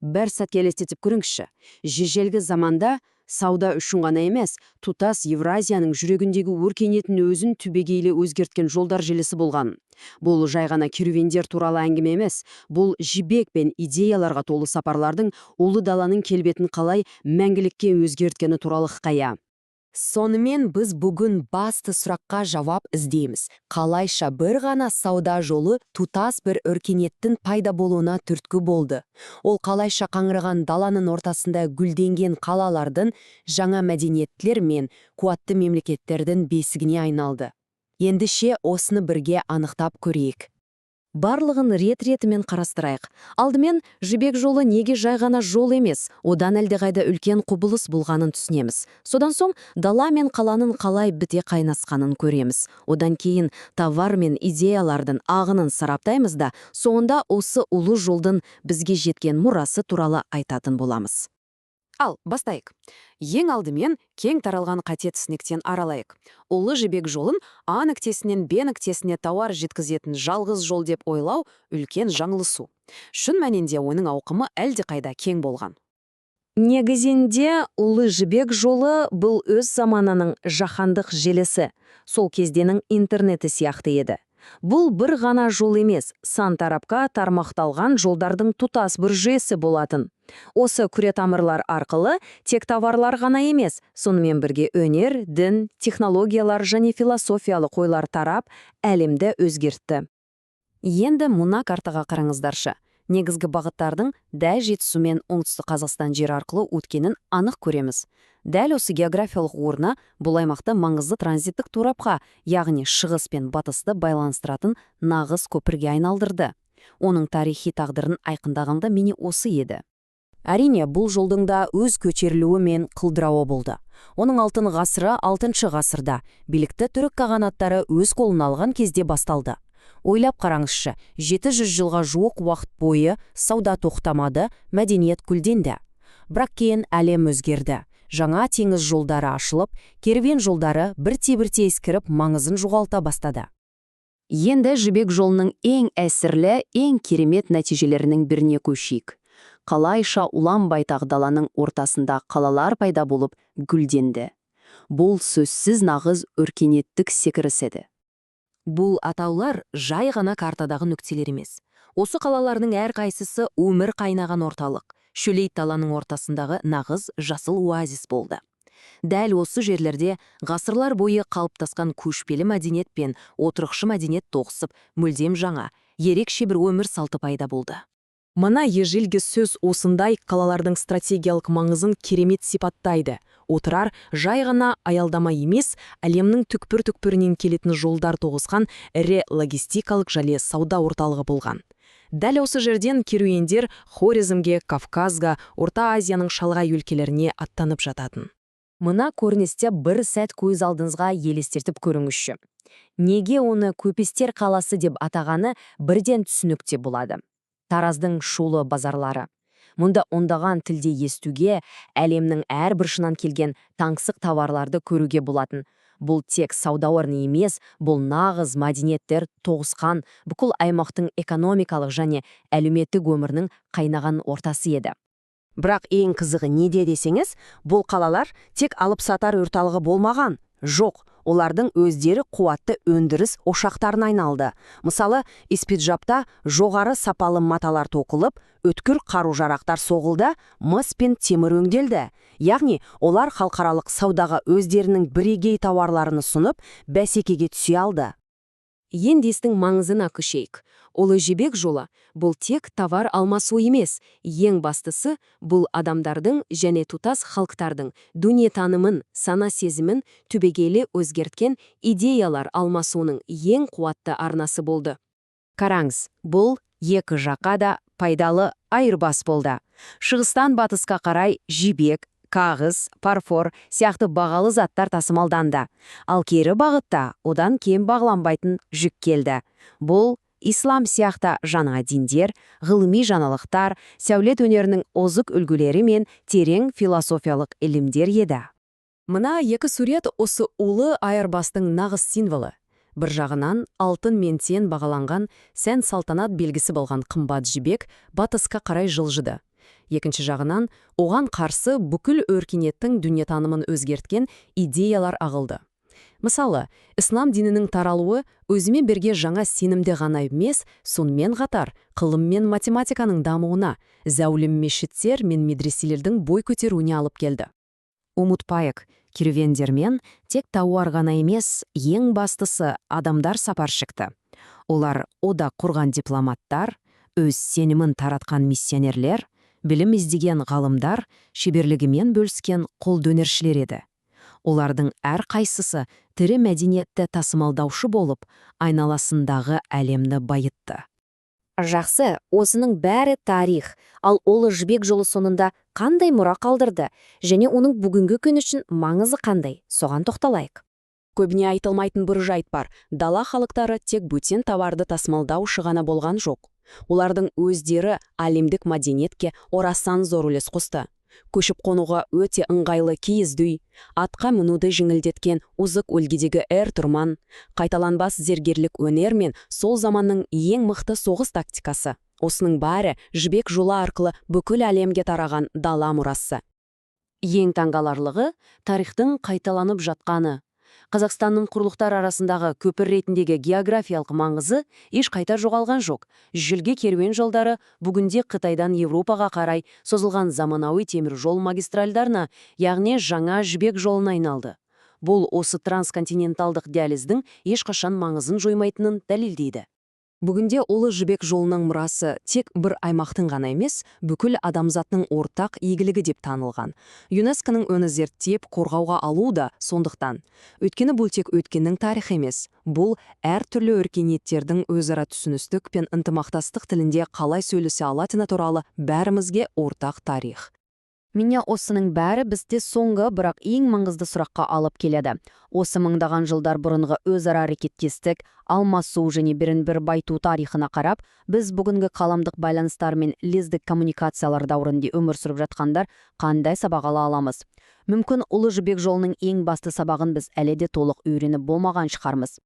Бір сәтке елестетіп көріңізші. Ежелгі заманда сауда үшін ғана емес, тұтас Евразияның жүрегіндегі өркениетін өзін түбегейлі өзгерткен жолдар желісі болған. Бұл жай ғана керуендер туралы әңгіме емес, бұл жібек пен идеяларға толы сапарлардың ұлы даланың келбетін қалай мәңгілікке өзгерткені туралы хикая. Сонымен біз бүгін басты сұраққа жауап іздейміз. Қалайша бір ғана сауда жолы тұтас бір өркениеттің пайда болуына түрткі болды? Ол қалайша қаңыраған даланың ортасында гүлденген қалалардың жаңа мәдениеттер мен қуатты мемлекеттердің бесігіне айналды? Ендеше осыны бірге анықтап көрейік. Барлығын рет-ретімен қарастырайық. Алдымен жібек жолы неге жай ғана жол емес, одан әлдеқайда үлкен құбылыс болғанын түсінеміз. Содан соң дала мен қаланың қалай біте қайнасқанын көреміз. Одан кейін товар мен идеялардың ағынын сараптаймыз да, соңында осы ұлы жолдың бізге жеткен мұрасы туралы айтатын боламыз. Ал, бастайық. Ең алдымен кең таралған қате түсініктен аралайық. Ұлы жібек жолын А нүктесінен Б нүктесіне тауар жеткізетін жалғыз жол деп ойлау үлкен жаңылысу. Шын мәнінде оның ауқымы әлдеқайда кең болған. Негізінде ұлы жібек жолы бұл өз заманының жаһандық желісі, сол кезденің интернеті сияқты еді. Бұл бір ғана жол емес, сан тарапқа тармақталған жолдардың тұтас бір жүйесі болатын. Осы күретамырлар арқылы тек товарлар ғана емес, сонымен бірге өнер, дін, технологиялар және философиялық ойлар тарап, әлемді өзгертті. Енді мына картаға қараңыздаршы. Негізгі бағыттардың дәл жетісумен оңтүстік Қазақстан жері арқылы өткенін анық көреміз. Дәл осы географиялық орны бұл аймақты маңызды транзиттік торапқа, яғни шығыс пен батысты байланыстыратын нағыз көпірге айналдырды. Оның тарихи тағдырын айқындағанда міне осы еді. Әрине, бұл жолдың да өз көтерілуі мен қылдырауы болды. Оның алтын ғасыры 6 ғасырда билікті түрік қағанаттары өз қолына алған кезде басталды. Ойлап қараңызшы, 700 жылға жуық уақыт бойы сауда тоқтамады, мәдениет гүлденді. Бірақ кейін әлем өзгерді. Жаңа теңіз жолдары ашылып, керуен жолдары бірте-бірте ескіріп, маңызын жоғалта бастады. Енді жібек жолының ең әсерлі, ең керемет нәтижелерінің біріне көшейік. Қалайша ұлан байтақ даланың ортасында қалалар пайда болып гүлденді. Бұл сөзсіз нағыз өркениеттік секіріс еді. Бұл атаулар жай ғана картадағы нүктелер емес. Осы қалалардың әрқайсысы өмір қайнаған орталық, шөлейт даланың ортасындағы нағыз жасыл оазис болды. Дәл осы жерлерде ғасырлар бойы қалыптасқан көшпелі мәдениет пен отырықшы мәдениет тоғысып, мүлдем жаңа, ерекше бір өмір салты пайда болды. Мына ежелгі сөз осындай қалалардың стратегиялық маңызын керемет сипаттайды. Отырар жай ғана аялдама емес, әлемнің түкпір-түкпірінен келетін жолдар тоғысқан ірі логистикалық және сауда орталығы болған. Дәл осы жерден керуендер Хорезмге, Кавказға, Орта Азияның шалғай өлкелеріне аттанып жататын. Мына көріністе бір сәт көз алдыңызға елестетіп көріңізші. Неге оны көпестер қаласы деп атағаны бірден түсінікте болады. Тараздың шулы базарлары. Мұнда ондаған тілде естуге, әлемнің әр бұрышынан келген таңсық товарларды көруге болатын. Бұл тек сауда орны емес, бұл нағыз мәдениеттер тоғысқан бүкіл аймақтың экономикалық және әлеуметтік өмірінің қайнаған ортасы еді. Бірақ ең қызығы неде десеңіз, бұл қалалар тек алып-сатар орталығы болмаған. Жоқ, олардың өздері қуатты өндіріс ошақтарына айналды. Мысалы, Испиджапта жоғары сапалы маталар тоқылып, өткір қару-жарақтар соғылды, мыс пен темір өңделді. Яғни, олар халықаралық саудаға өздерінің бірегей тауарларын ұсынып, бәсекеге түсе алды. Ендестің маңызына көшейік. Ұлы жібек жолы бұл тек товар алмасу емес, ең бастысы бұл адамдардың және тұтас халықтардың дүниетанымын, сана сезімін түбегейлі өзгерткен идеялар алмасуының ең қуатты арнасы болды. Қараңыз, бұл екі жаққа да пайдалы айырбас болды. Шығыстан батысқа қарай жібек, қағыз, парфор сияқты бағалы заттар тасымалданды. Ал кері бағытта одан кем бағланбайтын жүк келді. Бұл ислам сияқты жаңа діндер, ғылыми жаңалықтар, сәулет өнерінің озық үлгілері мен терең философиялық ілімдер еді. Мына екі сурет осы ұлы айырбастың нағыз символы. Бір жағынан алтын мен тен бағаланған сән салтанат белгісі болған қымбат жібек батысқа қарай жылжыды. Екінші жағынан, оған қарсы бүкіл өркениеттің дүниетанымын өзгерткен идеялар ағылды. Мысалы, ислам дінінің таралуы өзімен бірге жаңа сенімде ғана емес, сонымен қатар ғылым мен математиканың дамуына, зәулім мешіттер мен медреселердің бой көтеруіне алып келді. Ұмытпайық, керуендермен тек тауар ғана емес, ең бастысы адамдар сапар шекті. Олар одақ құрған дипломаттар, өз сенімін таратқан миссионерлер, білім іздеген ғалымдар, шеберлігімен бөліскен қолдөнершілер еді. Олардың әр қайсысы тірі мәдениетті тасымалдаушы болып, айналасындағы әлемді байытты. Жақсы, осының бәрі тарих, ал Ұлы Жібек жолы сонында қандай мұра қалдырды, және оның бүгінгі күн үшін маңызы қандай, соған тоқталайық. Көбіне айтылмайтын бір жайт бар. Дала халықтары тек бөтен товарды тасымалдаушы ғана болған жоқ. Олардың өздері әлемдік мәдениетке орасан зор үлес қосты. Көшіп қонуға өте ыңғайлы киіз үй, атқа мінуді жеңілдеткен озық өлгедегі әр-тұрман, қайталанбас зергерлік өнер мен сол заманның ең мықты соғыс тактикасы. Осының бәрі Жібек жолы арқылы бүкіл әлемге тараған дала мұрасы. Ең таңғаларлығы тарихтың қайталанып жатқаны. Қазақстанның құрлықтар арасындағы көпір ретіндегі географиялық маңызы еш қайта жоғалған жоқ. Жүлге керуен жолдары бүгінде Қытайдан Европаға қарай созылған заманауи темір жол магистральдарына, яғни жаңа Жібек жолына айналды. Бұл осы трансконтиненталдық диализдің ешқашан маңызын жоймайтынын дәлелдейді. Бүгінде Ұлы Жібек жолының мұрасы тек бір аймақтың ғана емес, бүкіл адамзаттың ортақ игілігі деп танылған. ЮНЕСКО-ның оны зерттеп, қорғауға алу да сондықтан. Өйткені бұл тек өткеннің тарихы емес. Бұл әртүрлі өркениеттердің өзара түсіністік пен ынтымақтастық тілінде қалай сөйлесе алатыны туралы бәрімізге ортақ тарих. Міне осының бәрі бізде соңғы, бірақ ең маңызды сұраққа алып келеді. Осы мыңдаған жылдар бұрынғы өзара әрекеттестік, алмасу және бірін-бір байту тарихына қарап, біз бүгінгі қаламдық байланыстар мен лездік коммуникациялар дәуірінде өмір сүріп жатқандар қандай сабақ ала аламыз? Мүмкін Ұлы Жібек жолының ең басты сабағын біз әлі де толық үйреніп болмаған шығармыз.